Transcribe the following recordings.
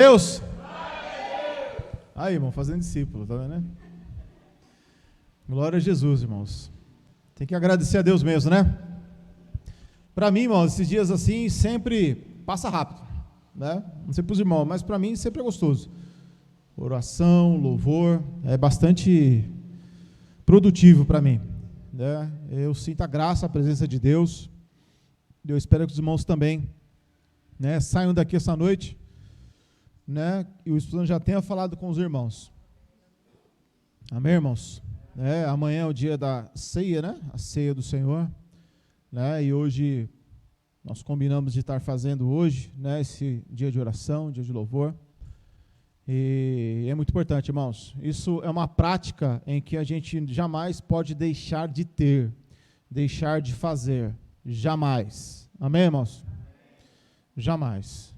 Deus. Aí, irmão, fazendo discípulo, tá vendo, né? Glória a Jesus, irmãos. Tem que agradecer a Deus mesmo, né? Para mim, irmãos, esses dias assim sempre passa rápido, né? Não sei para os irmãos, mas para mim sempre é gostoso. Oração, louvor, é bastante produtivo para mim, né? Eu sinto a graça, a presença de Deus. Eu espero que os irmãos também, né, saiam daqui essa noite, né, e o Espírito Santo já tenha falado com os irmãos. Amém, irmãos? Amanhã é o dia da ceia, né? A ceia do Senhor, né? E hoje nós combinamos de estar fazendo hoje, né, esse dia de oração, dia de louvor. E é muito importante, irmãos. Isso é uma prática em que a gente jamais pode deixar de ter, deixar de fazer, jamais. Amém, irmãos? Jamais.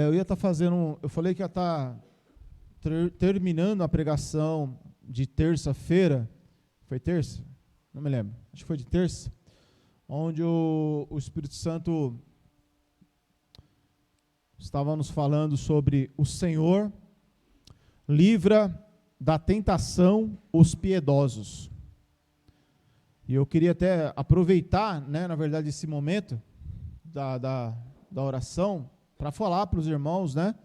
Eu ia estar fazendo, eu falei que ia estar terminando a pregação de terça-feira. Foi terça? Não me lembro. Acho que foi de terça. Onde o Espírito Santo estava nos falando sobre o Senhor livra da tentação os piedosos. E eu queria até aproveitar, né, na verdade, esse momento da oração para falar para os irmãos, né,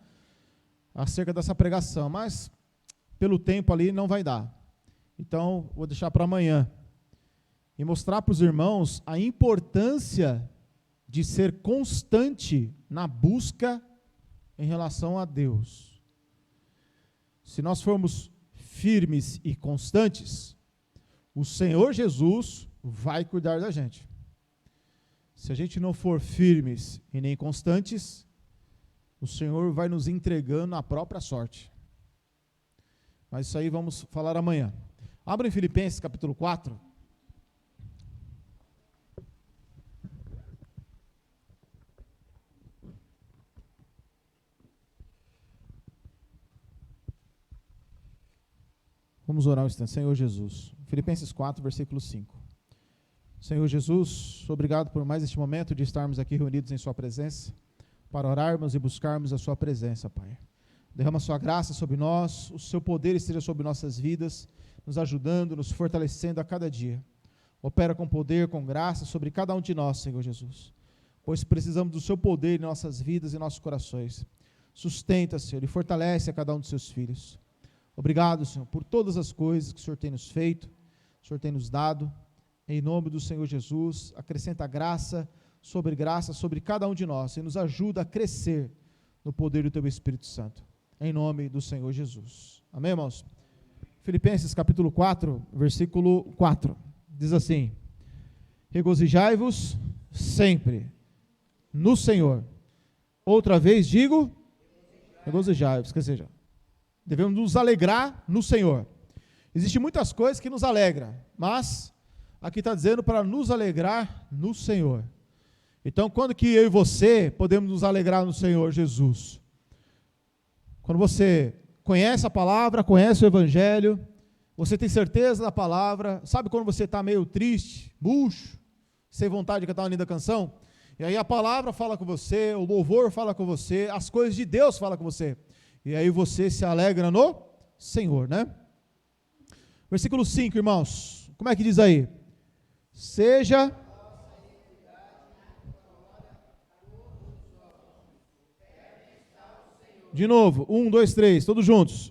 acerca dessa pregação, mas pelo tempo ali não vai dar. Então, vou deixar para amanhã e mostrar para os irmãos a importância de ser constante na busca em relação a Deus. Se nós formos firmes e constantes, o Senhor Jesus vai cuidar da gente. Se a gente não for firmes e nem constantes, o Senhor vai nos entregando a própria sorte. Mas isso aí vamos falar amanhã. Abra em Filipenses capítulo 4. Vamos orar um instante. Senhor Jesus. Filipenses 4, versículo 5. Senhor Jesus, obrigado por mais este momento de estarmos aqui reunidos em sua presença, para orarmos e buscarmos a sua presença, Pai. Derrama a sua graça sobre nós, o seu poder esteja sobre nossas vidas, nos ajudando, nos fortalecendo a cada dia. Opera com poder, com graça sobre cada um de nós, Senhor Jesus, pois precisamos do seu poder em nossas vidas e nossos corações. Sustenta, Senhor, e fortalece a cada um dos seus filhos. Obrigado, Senhor, por todas as coisas que o Senhor tem nos feito, o Senhor tem nos dado. Em nome do Senhor Jesus, acrescenta graça sobre cada um de nós e nos ajuda a crescer no poder do Teu Espírito Santo. Em nome do Senhor Jesus. Amém, irmãos? Filipenses capítulo 4, versículo 4, diz assim: regozijai-vos sempre no Senhor. Outra vez digo, regozijai-vos, quer seja, devemos nos alegrar no Senhor. Existem muitas coisas que nos alegram, mas aqui está dizendo para nos alegrar no Senhor. Então, quando que eu e você podemos nos alegrar no Senhor Jesus? Quando você conhece a palavra, conhece o Evangelho, você tem certeza da palavra, sabe quando você está meio triste, murcho, sem vontade de cantar uma linda canção? E aí a palavra fala com você, o louvor fala com você, as coisas de Deus falam com você. E aí você se alegra no Senhor, né? Versículo 5, irmãos, como é que diz aí? Seja de novo, 1, 2, 3, todos juntos.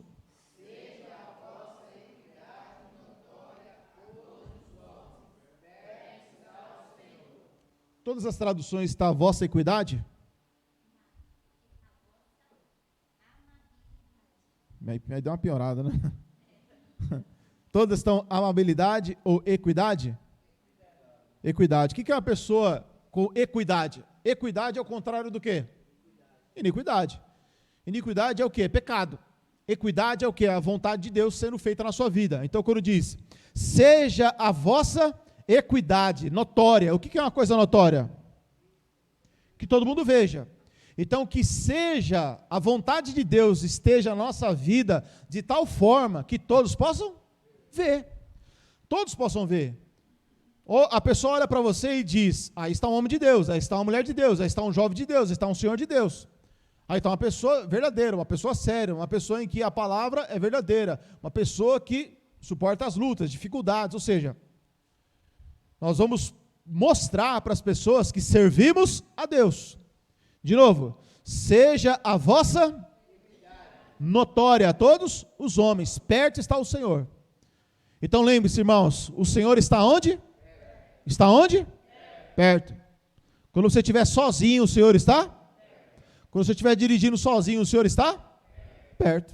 Seja a vossa equidade notória a todos os homens, pertence ao Senhor. Todas as traduções está a vossa equidade? Aí deu uma piorada, né? Todas estão amabilidade ou equidade? Equidade. O que é uma pessoa com equidade? Equidade é o contrário do quê? Iniquidade. Iniquidade é o quê? Pecado. Equidade é o quê? A vontade de Deus sendo feita na sua vida. Então, quando diz, seja a vossa equidade notória. O que é uma coisa notória? Que todo mundo veja. Então, que seja a vontade de Deus esteja na nossa vida de tal forma que todos possam ver. Todos possam ver. Ou a pessoa olha para você e diz, aí está um homem de Deus, aí está uma mulher de Deus, aí está um jovem de Deus, aí está um senhor de Deus. Então uma pessoa verdadeira, uma pessoa séria, uma pessoa em que a palavra é verdadeira, uma pessoa que suporta as lutas, dificuldades, ou seja, nós vamos mostrar para as pessoas que servimos a Deus. De novo, seja a vossa notória a todos os homens, perto está o Senhor. Então lembre-se, irmãos, o Senhor está onde? Está onde? Perto. Quando você estiver sozinho, o Senhor está? Quando você estiver dirigindo sozinho, o Senhor está? Perto.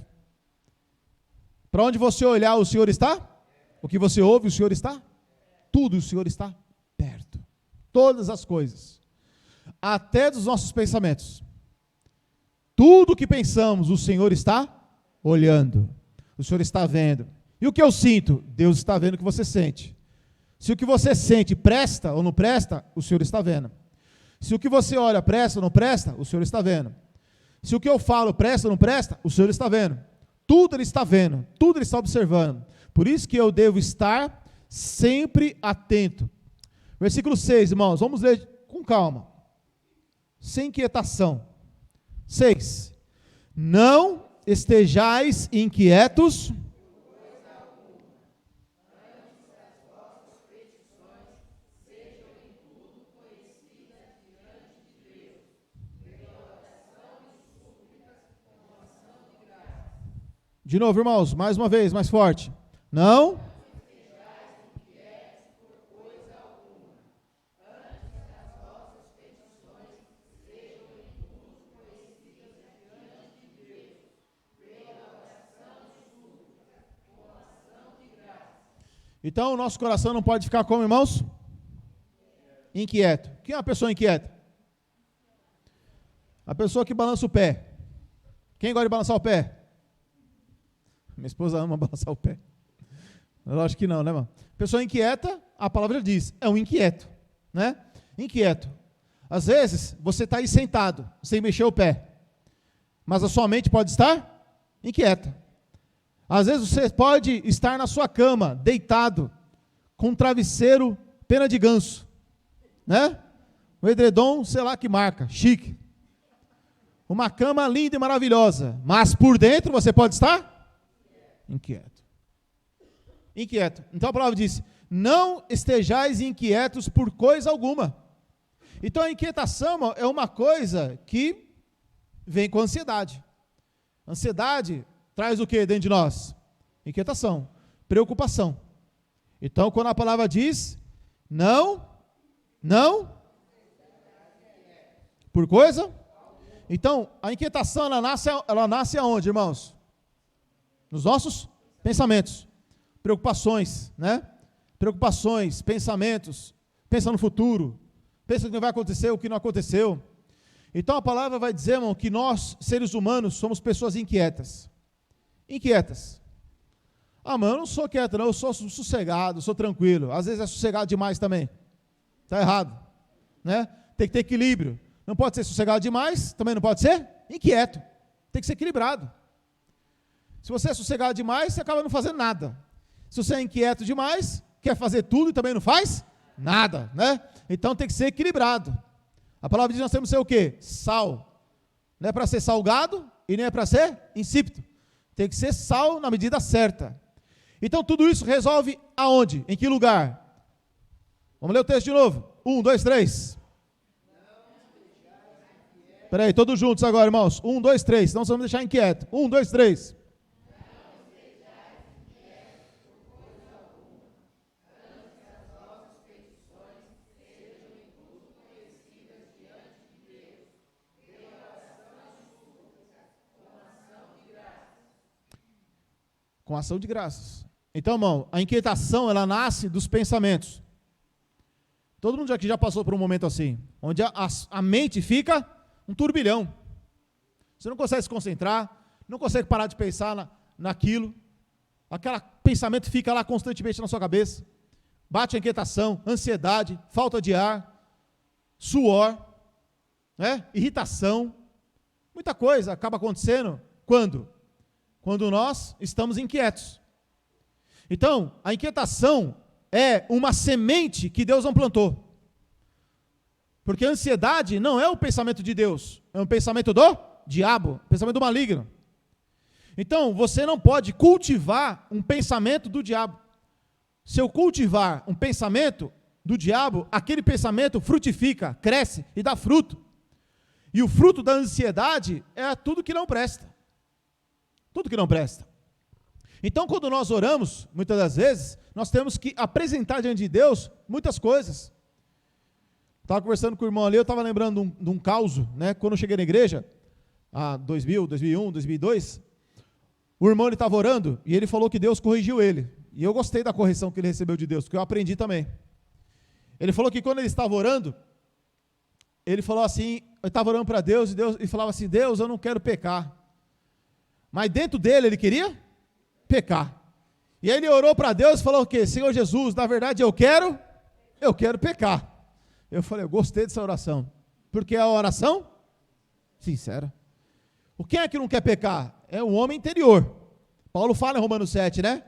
Para onde você olhar, o Senhor está? O que você ouve, o Senhor está? Tudo o Senhor está perto. Todas as coisas. Até dos nossos pensamentos. Tudo o que pensamos, o Senhor está olhando. O Senhor está vendo. E o que eu sinto? Deus está vendo o que você sente. Se o que você sente presta ou não presta, o Senhor está vendo. Se o que você olha presta ou não presta, o Senhor está vendo. Se o que eu falo presta ou não presta, o Senhor está vendo. Tudo Ele está vendo, tudo Ele está observando. Por isso que eu devo estar sempre atento. Versículo 6, irmãos, vamos ler com calma. Sem inquietação. 6. Não estejais inquietos. De novo, irmãos, mais uma vez, mais forte. Não. Então, o nosso coração não pode ficar como, irmãos? Inquieto. Quem é uma pessoa inquieta? A pessoa que balança o pé. Quem gosta de balançar o pé? Minha esposa ama balançar o pé. Lógico que não, né, irmão? Pessoa inquieta, a palavra diz, é um inquieto, né? Inquieto. Às vezes, você está aí sentado, sem mexer o pé, mas a sua mente pode estar inquieta. Às vezes, você pode estar na sua cama, deitado, com um travesseiro, pena de ganso, né? Um edredom, sei lá que marca, chique. Uma cama linda e maravilhosa, mas por dentro você pode estar inquieto. Inquieto. Então a palavra diz, não estejais inquietos por coisa alguma. Então a inquietação é uma coisa que vem com ansiedade. Ansiedade traz o que dentro de nós? Inquietação, preocupação. Então quando a palavra diz, não, por coisa. Então a inquietação ela nasce aonde, irmãos? Nos nossos pensamentos, preocupações, né? Preocupações, pensamentos, pensa no futuro, pensa no que vai acontecer, o que não aconteceu. Então a palavra vai dizer, irmão, que nós, seres humanos, somos pessoas inquietas. Inquietas. Ah, mano, eu não sou quieto não, eu sou sossegado, sou tranquilo. Às vezes é sossegado demais também. Está errado, né? Tem que ter equilíbrio. Não pode ser sossegado demais, também não pode ser inquieto. Tem que ser equilibrado. Se você é sossegado demais, você acaba não fazendo nada. Se você é inquieto demais, quer fazer tudo e também não faz nada, né? Então tem que ser equilibrado. A palavra diz que nós temos que ser o quê? Sal. Não é para ser salgado e nem é para ser insípido. Tem que ser sal na medida certa. Então tudo isso resolve aonde? Em que lugar? Vamos ler o texto de novo. 1, 2, 3. Espera aí, todos juntos agora, irmãos. 1, 2, 3. Senão vamos deixar inquieto. 1, 2, 3. Com ação de graças. Então, irmão, a inquietação, ela nasce dos pensamentos. Todo mundo aqui já passou por um momento assim, onde a mente fica um turbilhão. Você não consegue se concentrar, não consegue parar de pensar naquilo. Aquele pensamento fica lá constantemente na sua cabeça. Bate a inquietação, ansiedade, falta de ar, suor, né? Irritação. Muita coisa acaba acontecendo. Quando? Quando nós estamos inquietos. Então, a inquietação é uma semente que Deus não plantou. Porque a ansiedade não é o pensamento de Deus, é um pensamento do diabo, pensamento do maligno. Então, você não pode cultivar um pensamento do diabo. Se eu cultivar um pensamento do diabo, aquele pensamento frutifica, cresce e dá fruto. E o fruto da ansiedade é tudo que não presta. Tudo que não presta. Então, quando nós oramos, muitas das vezes, nós temos que apresentar diante de Deus muitas coisas. Estava conversando com o irmão ali, eu estava lembrando de um caos, né? Quando eu cheguei na igreja, 2000, 2001, 2002, o irmão estava orando e ele falou que Deus corrigiu ele. E eu gostei da correção que ele recebeu de Deus, porque eu aprendi também. Ele falou que quando ele estava orando, ele falou assim, eu estava orando para Deus e falava assim, Deus, eu não quero pecar. Mas dentro dele ele queria pecar. E aí ele orou para Deus e falou o quê? Senhor Jesus, na verdade eu quero pecar. Eu falei, eu gostei dessa oração. Porque é a oração sincera. O quem é que não quer pecar? É o homem interior. Paulo fala em Romanos 7, né?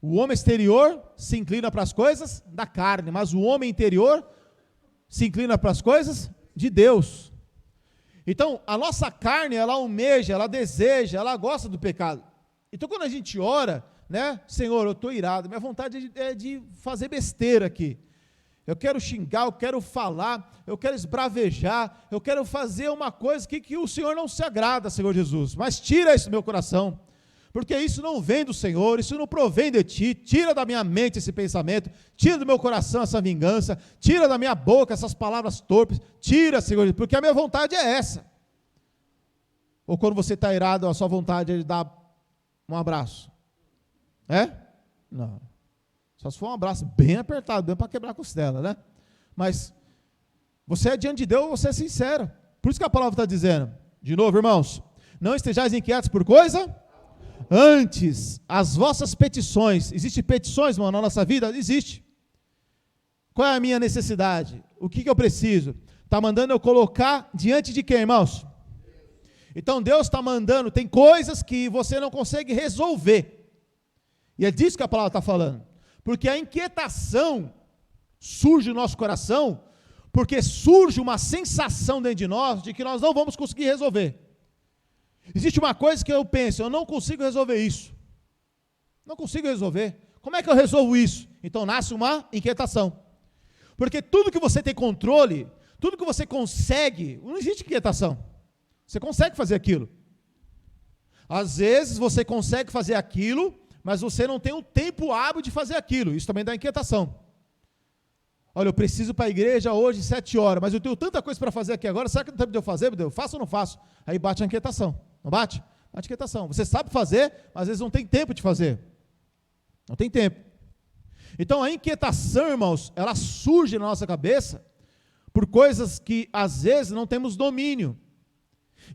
O homem exterior se inclina para as coisas da carne, mas o homem interior se inclina para as coisas de Deus. Então, a nossa carne, ela almeja, ela deseja, ela gosta do pecado. Então, quando a gente ora, né? Senhor, eu estou irado, minha vontade é de fazer besteira aqui. Eu quero xingar, eu quero falar, eu quero esbravejar, eu quero fazer uma coisa que o Senhor não se agrada, Senhor Jesus. Mas tira isso do meu coração, porque isso não vem do Senhor, isso não provém de Ti. Tira da minha mente esse pensamento, tira do meu coração essa vingança, tira da minha boca essas palavras torpes, tira, Senhor, porque a minha vontade é essa. Ou quando você está irado, a sua vontade é de dar um abraço. É? Não. Só se for um abraço bem apertado, bem para quebrar a costela, né? Mas você é diante de Deus, você é sincero. Por isso que a palavra está dizendo, de novo, irmãos, não estejais inquietos por coisa, antes as vossas petições. Existem petições, irmão, na nossa vida? Existe. Qual é a minha necessidade? O que eu preciso? Está mandando eu colocar diante de quem, irmãos? Então Deus está mandando, tem coisas que você não consegue resolver. E é disso que a palavra está falando. Porque a inquietação surge no nosso coração, porque surge uma sensação dentro de nós de que nós não vamos conseguir resolver. Existe uma coisa que eu penso, eu não consigo resolver isso. Não consigo resolver. Como é que eu resolvo isso? Então nasce uma inquietação. Porque tudo que você tem controle, tudo que você consegue, não existe inquietação. Você consegue fazer aquilo. Às vezes você consegue fazer aquilo, mas você não tem um tempo hábil de fazer aquilo. Isso também dá inquietação. Olha, eu preciso para a igreja hoje 7 horas, mas eu tenho tanta coisa para fazer aqui agora, será que não tem tempo de eu fazer, meu Deus? Faço ou não faço? Aí bate a inquietação. Não bate? Bate a inquietação. Você sabe fazer, mas às vezes não tem tempo de fazer. Não tem tempo. Então a inquietação, irmãos, ela surge na nossa cabeça por coisas que às vezes não temos domínio.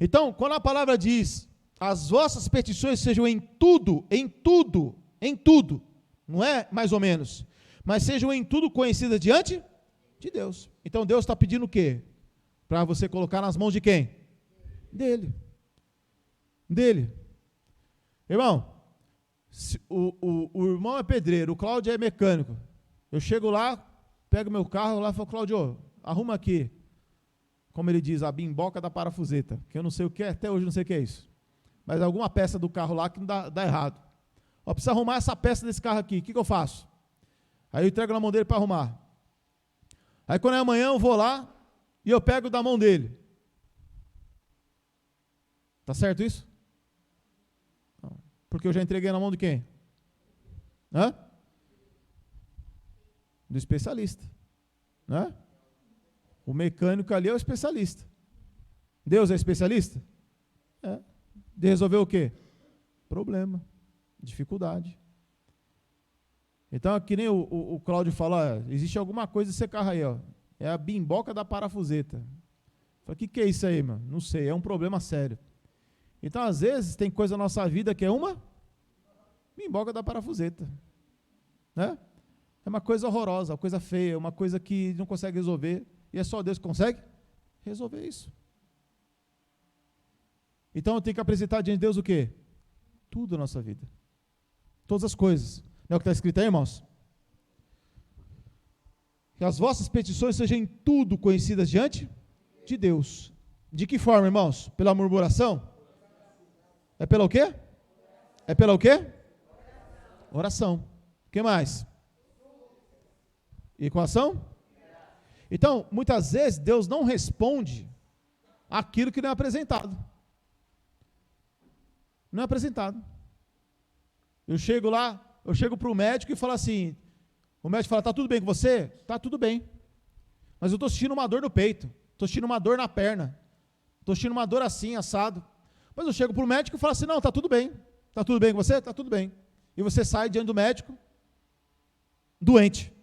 Então, quando a palavra diz, as vossas petições sejam em tudo, não é mais ou menos, mas sejam em tudo conhecidas diante de Deus. Então Deus está pedindo o quê? Para você colocar nas mãos de quem? Dele. Irmão, o irmão é pedreiro, o Cláudio é mecânico. Eu chego lá, pego meu carro lá e falo, Cláudio, arruma aqui, como ele diz, a bimboca da parafuseta, que eu não sei o que é, até hoje não sei o que é isso. Mas alguma peça do carro lá que não dá errado. Ó, precisa arrumar essa peça desse carro aqui, o que eu faço? Aí eu entrego na mão dele para arrumar. Aí quando é amanhã eu vou lá e eu pego da mão dele. Tá certo isso? Não. Porque eu já entreguei na mão de quem? Hã? Do especialista. Né? O mecânico ali é o especialista. Deus é especialista? É. De resolver o quê? Problema, dificuldade. Então, que nem o Cláudio fala, existe alguma coisa nesse carro aí, ó, é a bimboca da parafuseta. Eu falo, o que é isso aí, mano? Não sei, é um problema sério. Então, às vezes, tem coisa na nossa vida que é uma bimboca da parafuseta. Né? É uma coisa horrorosa, uma coisa feia, uma coisa que não consegue resolver, e é só Deus que consegue resolver isso. Então eu tenho que apresentar diante de Deus o quê? Tudo na nossa vida. Todas as coisas. Não é o que está escrito aí, irmãos? Que as vossas petições sejam em tudo conhecidas diante de Deus. De que forma, irmãos? Pela murmuração? É pelo quê? É pelo quê? Oração. O que mais? E com ação? Então, muitas vezes, Deus não responde aquilo que não é apresentado. Não é apresentado. Eu chego para o médico e falo assim, o médico fala, está tudo bem com você? Está tudo bem. Mas eu estou sentindo uma dor no peito, estou sentindo uma dor na perna, estou sentindo uma dor assim, assado. Mas eu chego para o médico e falo assim, não, está tudo bem. Está tudo bem com você? Está tudo bem. E você sai diante do médico, doente.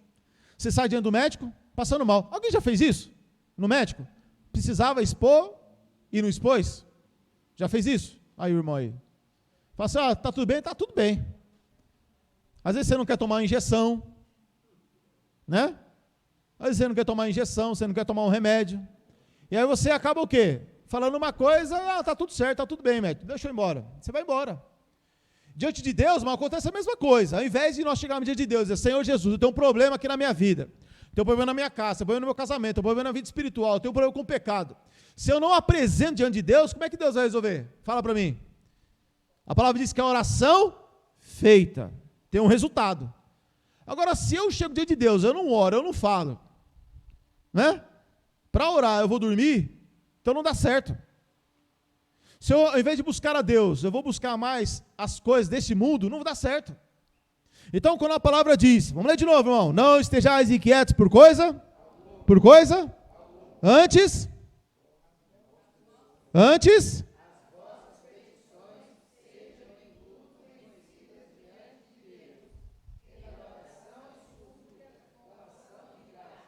Você sai diante do médico, passando mal. Alguém já fez isso? No médico? Precisava expor e não expôs? Já fez isso? Aí o irmão aí. Fala assim, está tudo bem? Está tudo bem. Às vezes você não quer tomar uma injeção, né? Às vezes você não quer tomar uma injeção, você não quer tomar um remédio. E aí você acaba o quê? Falando uma coisa, está tudo certo, está tudo bem, médico, deixa eu ir embora. Você vai embora. Diante de Deus, mas acontece a mesma coisa. Ao invés de nós chegarmos diante de Deus e dizer, Senhor Jesus, eu tenho um problema aqui na minha vida, tenho um problema na minha casa, tenho um problema no meu casamento, tenho um problema na vida espiritual, tenho um problema com o pecado. Se eu não apresento diante de Deus, como é que Deus vai resolver? Fala para mim. A palavra diz que a oração feita tem um resultado. Agora, se eu chego diante de Deus, eu não oro, eu não falo, né? Para orar eu vou dormir, então não dá certo. Se eu, ao invés de buscar a Deus, eu vou buscar mais as coisas deste mundo, não dá certo. Então, quando a palavra diz, vamos ler de novo, irmão, não estejais inquietos por coisa, antes,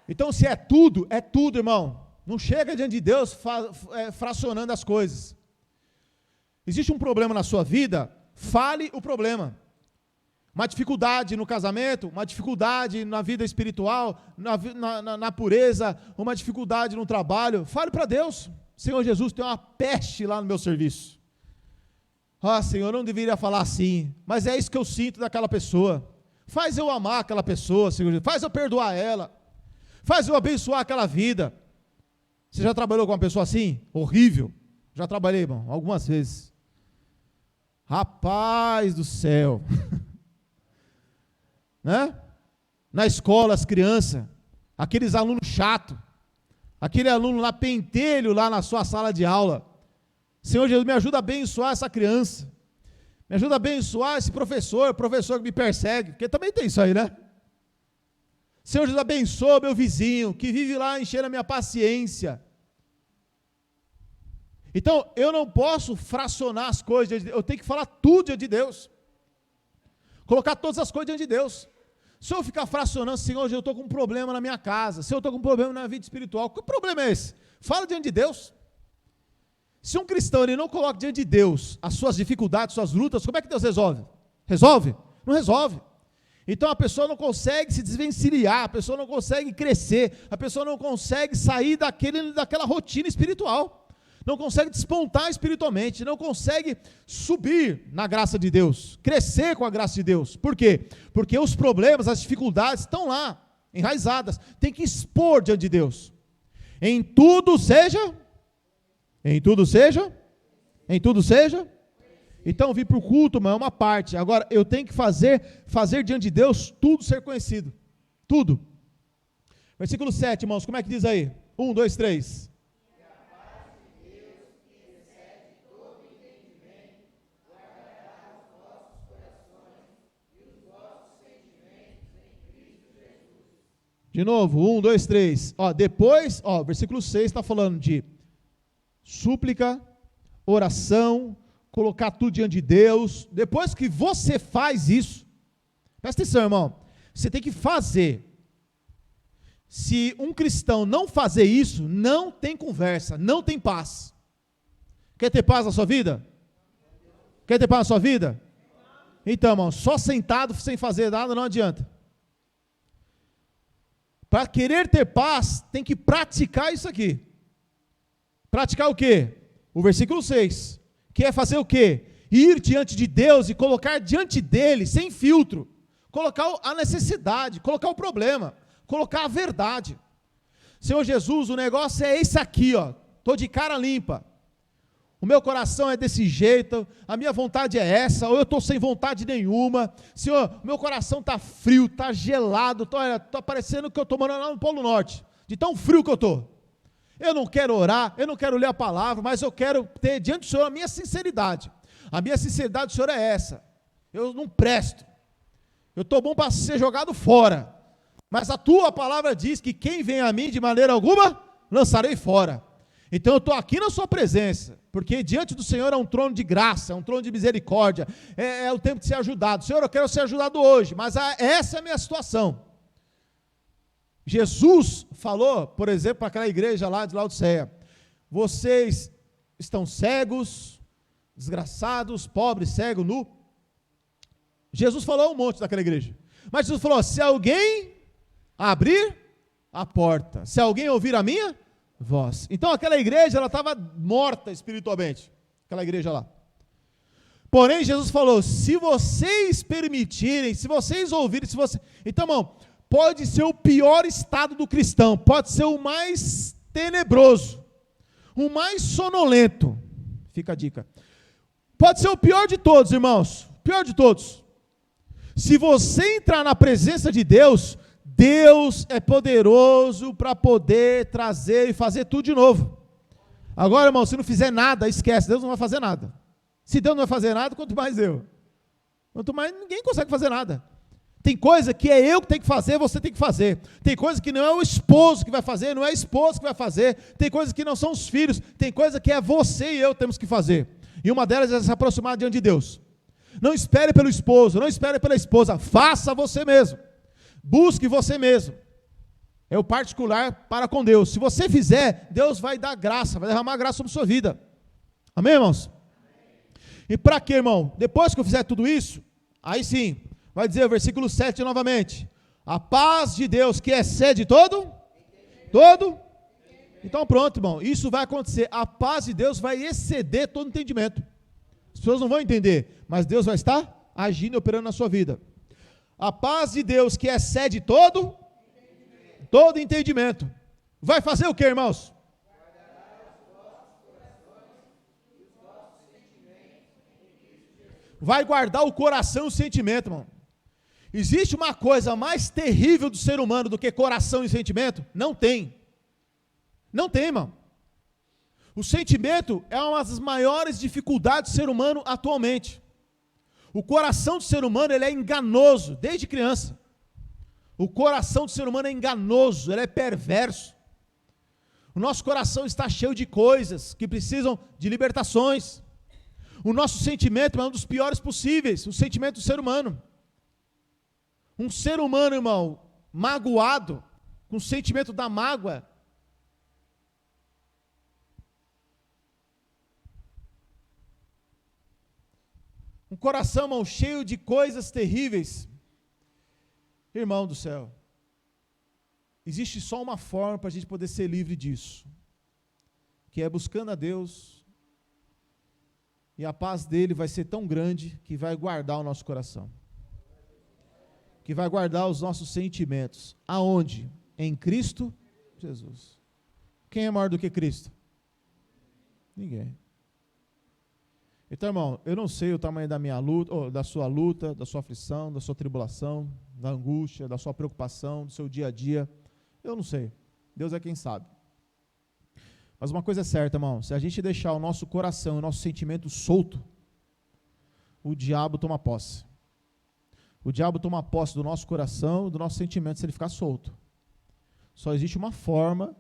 então se é tudo, irmão. Não chega diante de Deus fracionando as coisas. Existe um problema na sua vida, fale o problema. Uma dificuldade no casamento, uma dificuldade na vida espiritual, na pureza, uma dificuldade no trabalho, fale para Deus. Senhor Jesus, tem uma peste lá no meu serviço. Senhor, eu não deveria falar assim, mas é isso que eu sinto daquela pessoa. Faz eu amar aquela pessoa, Senhor Jesus, faz eu perdoar ela, faz eu abençoar aquela vida. Você já trabalhou com uma pessoa assim? Horrível. Já trabalhei, irmão, algumas vezes. Rapaz do céu. Né? Na escola, as crianças, aqueles alunos chatos, aquele aluno lá pentelho lá na sua sala de aula. Senhor Jesus, me ajuda a abençoar essa criança. Me ajuda a abençoar esse professor que me persegue, porque também tem isso aí, né? Senhor Jesus, abençoa meu vizinho, que vive lá enchendo a minha paciência. Então, eu não posso fracionar as coisas, eu tenho que falar tudo diante de Deus. Colocar todas as coisas diante de Deus. Se eu ficar fracionando, Senhor, eu estou com um problema na minha casa, se eu estou com um problema na vida espiritual, que problema é esse? Fala diante de Deus. Se um cristão ele não coloca diante de Deus as suas dificuldades, suas lutas, como é que Deus resolve? Resolve? Não resolve. Então a pessoa não consegue se desvencilhar, a pessoa não consegue crescer, a pessoa não consegue sair daquela rotina espiritual, não consegue despontar espiritualmente, não consegue subir na graça de Deus, crescer com a graça de Deus. Por quê? Porque os problemas, as dificuldades estão lá, enraizadas, tem que expor diante de Deus. Em tudo seja. Então vir para o culto, mas é uma parte. Agora eu tenho que fazer diante de Deus tudo ser conhecido. Tudo. Versículo 7, irmãos, como é que diz aí? 1, 2, 3. De novo, 1, 2, 3. Depois, versículo 6 está falando de súplica, oração, colocar tudo diante de Deus. Depois que você faz isso, presta atenção, irmão, você tem que fazer. Se um cristão não fazer isso, não tem conversa, não tem paz. Quer ter paz na sua vida? Quer ter paz na sua vida? Então, irmão, só sentado sem fazer nada não adianta. Para querer ter paz, tem que praticar isso aqui. Praticar o quê? O versículo 6, que é fazer o quê? Ir diante de Deus e colocar diante dele, sem filtro, colocar a necessidade, colocar o problema, colocar a verdade. Senhor Jesus, o negócio é esse aqui, estou de cara limpa. O meu coração é desse jeito, a minha vontade é essa, ou eu estou sem vontade nenhuma. Senhor, meu coração está frio, está gelado, estou parecendo que eu estou morando lá no Polo Norte, de tão frio que eu estou. Eu não quero orar, eu não quero ler a palavra, mas eu quero ter diante do Senhor a minha sinceridade. A minha sinceridade, Senhor, é essa. Eu não presto. Eu estou bom para ser jogado fora. Mas a tua palavra diz que quem vem a mim de maneira alguma, lançarei fora. Então eu estou aqui na sua presença, porque diante do Senhor é um trono de graça, é um trono de misericórdia, é o tempo de ser ajudado. Senhor, eu quero ser ajudado hoje, mas essa é a minha situação. Jesus falou, por exemplo, para aquela igreja lá de Laodiceia: vocês estão cegos, desgraçados, pobres, cegos, nu. Jesus falou um monte daquela igreja, mas Jesus falou: se alguém abrir a porta, se alguém ouvir a minha voz. Então aquela igreja, ela estava morta espiritualmente, aquela igreja lá. Porém Jesus falou: se vocês permitirem, se vocês ouvirem, então, irmão, pode ser o pior estado do cristão, pode ser o mais tenebroso, o mais sonolento, fica a dica, pode ser o pior de todos, irmãos, pior de todos. Se você entrar na presença de Deus, Deus é poderoso para poder trazer e fazer tudo de novo. Agora, irmão, se não fizer nada, esquece, Deus não vai fazer nada. Se Deus não vai fazer nada, quanto mais eu. Quanto mais ninguém consegue fazer nada. Tem coisa que é eu que tenho que fazer, você tem que fazer. Tem coisa que não é o esposo que vai fazer, não é a esposa que vai fazer. Tem coisa que não são os filhos, tem coisa que é você e eu temos que fazer. E uma delas é se aproximar diante de Deus. Não espere pelo esposo, não espere pela esposa, faça você mesmo. Busque você mesmo. É o particular para com Deus. Se você fizer, Deus vai dar graça, vai derramar graça sobre a sua vida. Amém, irmãos? E para quê, irmão? Depois que eu fizer tudo isso, aí sim, vai dizer o versículo 7 novamente: a paz de Deus que excede todo? Então pronto, irmão, isso vai acontecer. A paz de Deus vai exceder todo entendimento. As pessoas não vão entender, mas Deus vai estar agindo e operando na sua vida. A paz de Deus que excede todo entendimento. Vai fazer o que, irmãos? Vai guardar o coração e o sentimento, irmão. Existe uma coisa mais terrível do ser humano do que coração e sentimento? Não tem. Não tem, irmão. O sentimento é uma das maiores dificuldades do ser humano atualmente. O coração do ser humano, ele é enganoso desde criança. O coração do ser humano é enganoso, ele é perverso. O nosso coração está cheio de coisas que precisam de libertações. O nosso sentimento é um dos piores possíveis, o sentimento do ser humano. Um ser humano, irmão, magoado, com o sentimento da mágoa, um coração, irmão, cheio de coisas terríveis. Irmão do céu, existe só uma forma para a gente poder ser livre disso, que é buscando a Deus, e a paz dele vai ser tão grande que vai guardar o nosso coração, que vai guardar os nossos sentimentos. Aonde? Em Cristo Jesus. Quem é maior do que Cristo? Ninguém. Então, irmão, eu não sei o tamanho da minha luta, ou da sua luta, da sua aflição, da sua tribulação, da angústia, da sua preocupação, do seu dia a dia. Eu não sei. Deus é quem sabe. Mas uma coisa é certa, irmão, se a gente deixar o nosso coração, o nosso sentimento solto, o diabo toma posse. O diabo toma posse do nosso coração, do nosso sentimento, se ele ficar solto. Só existe uma forma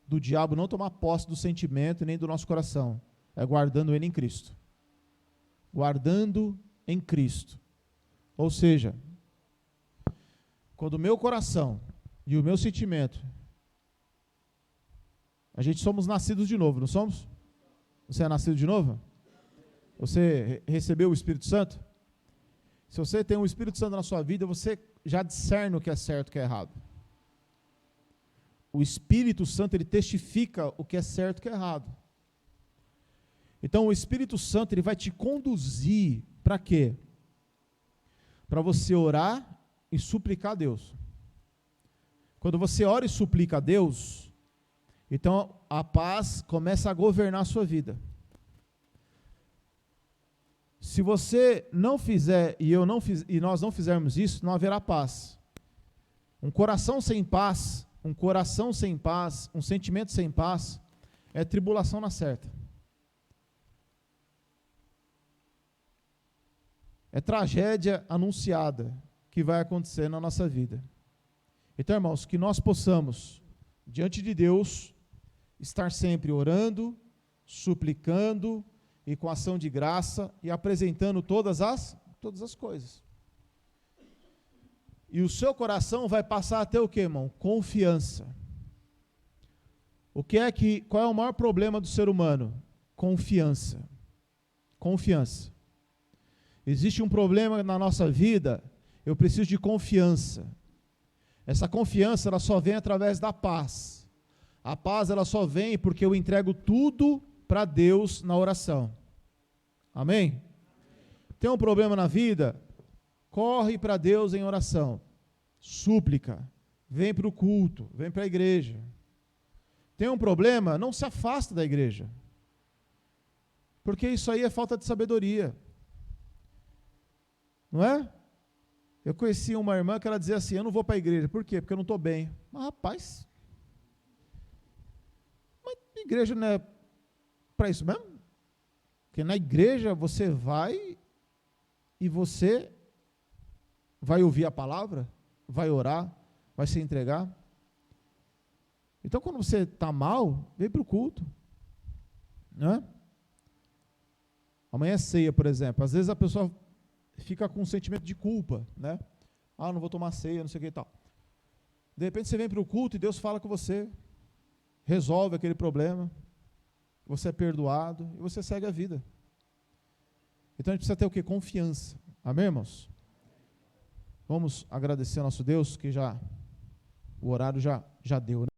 do diabo não tomar posse do sentimento nem do nosso coração, é guardando ele em Cristo. Guardando em Cristo. Ou seja, quando o meu coração e o meu sentimento, a gente somos nascidos de novo, não somos? Você é nascido de novo? Você recebeu o Espírito Santo? Se você tem o Espírito Santo na sua vida, você já discerne o que é certo e o que é errado. O Espírito Santo, ele testifica o que é certo e o que é errado. Então o Espírito Santo, ele vai te conduzir para quê? Para você orar e suplicar a Deus. Quando você ora e suplica a Deus, Então, a paz começa a governar a sua vida. Se você não fizer e nós não fizermos isso, não haverá paz. Um coração sem paz, um sentimento sem paz, é tribulação na certa. É tragédia anunciada que vai acontecer na nossa vida. Então, irmãos, que nós possamos, diante de Deus, estar sempre orando, suplicando e com ação de graça e apresentando todas as coisas. E o seu coração vai passar a ter o quê, irmão? Confiança. Qual é o maior problema do ser humano? Confiança. Confiança. Existe um problema na nossa vida, eu preciso de confiança. Essa confiança, ela só vem através da paz. A paz, ela só vem porque eu entrego tudo para Deus na oração. Amém? Tem um problema na vida? Corre para Deus em oração. Súplica. Vem para o culto. Vem para a igreja. Tem um problema? Não se afasta da igreja. Porque isso aí é falta de sabedoria. Não é? Eu conheci uma irmã que ela dizia assim, eu não vou para a igreja. Por quê? Porque eu não estou bem. Mas rapaz, a igreja não é para isso mesmo? Porque na igreja você vai e você vai ouvir a palavra, vai orar, vai se entregar. Então quando você está mal, vem para o culto. Não é? Amanhã é ceia, por exemplo. Às vezes a pessoa fica com um sentimento de culpa, né? Ah, não vou tomar ceia, não sei o que e tal. De repente você vem para o culto e Deus fala com você, resolve aquele problema, você é perdoado e você segue a vida. Então a gente precisa ter o quê? Confiança. Amém, irmãos? Vamos agradecer ao nosso Deus, que o horário já deu, né?